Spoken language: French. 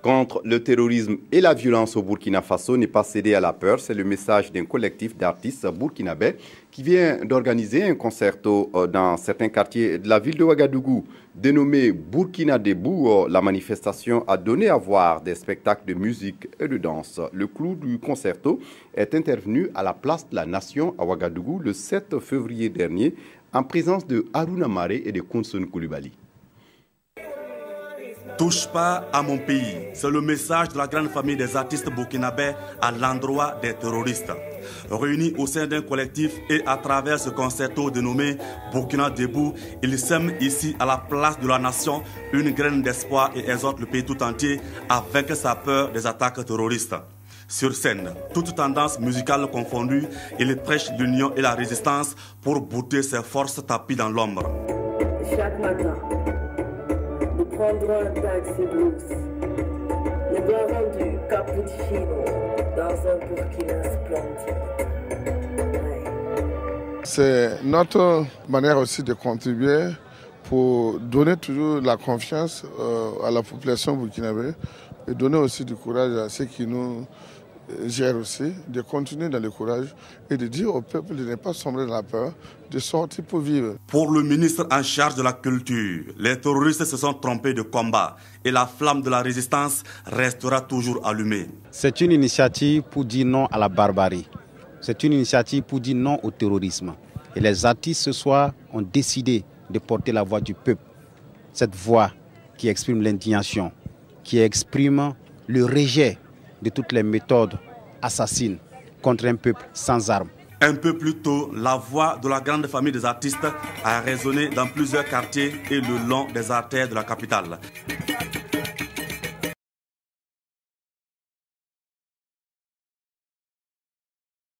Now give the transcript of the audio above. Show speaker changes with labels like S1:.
S1: contre le terrorisme et la violence au Burkina Faso, n'est pas cédé à la peur. C'est le message d'un collectif d'artistes burkinabés qui vient d'organiser un concerto dans certains quartiers de la ville de Ouagadougou. Dénommé Burkina Debout, la manifestation a donné à voir des spectacles de musique et de danse. Le clou du concerto est intervenu à la place de la Nation à Ouagadougou le 7 février dernier en présence de Harouna Maré et de Kounsoun Koulibaly.
S2: Touche pas à mon pays. C'est le message de la grande famille des artistes burkinabés à l'endroit des terroristes. Réunis au sein d'un collectif et à travers ce concerto dénommé Burkina Debout, ils sèment ici à la place de la Nation une graine d'espoir et exhortent le pays tout entier à vaincre sa peur des attaques terroristes. Sur scène, toutes tendances musicales confondues, ils prêchent l'union et la résistance pour bouter ces forces tapies dans l'ombre.
S3: Chaque matin, nous prendrons un taxi blues. Nous boirons du cappuccino dans un Burkina splendide.
S4: C'est notre manière aussi de contribuer pour donner toujours la confiance à la population burkinabé et donner aussi du courage à ceux qui nous gèrent aussi, de continuer dans le courage et de dire au peuple de ne pas sombrer dans la peur, de sortir pour vivre.
S2: Pour le ministre en charge de la culture, les terroristes se sont trompés de combat et la flamme de la résistance restera toujours allumée.
S5: C'est une initiative pour dire non à la barbarie. C'est une initiative pour dire non au terrorisme. Et les artistes ce soir ont décidé de porter la voix du peuple. Cette voix qui exprime l'indignation, qui exprime le rejet de toutes les méthodes assassines contre un peuple sans armes.
S2: Un peu plus tôt, la voix de la grande famille des artistes a résonné dans plusieurs quartiers et le long des artères de la capitale.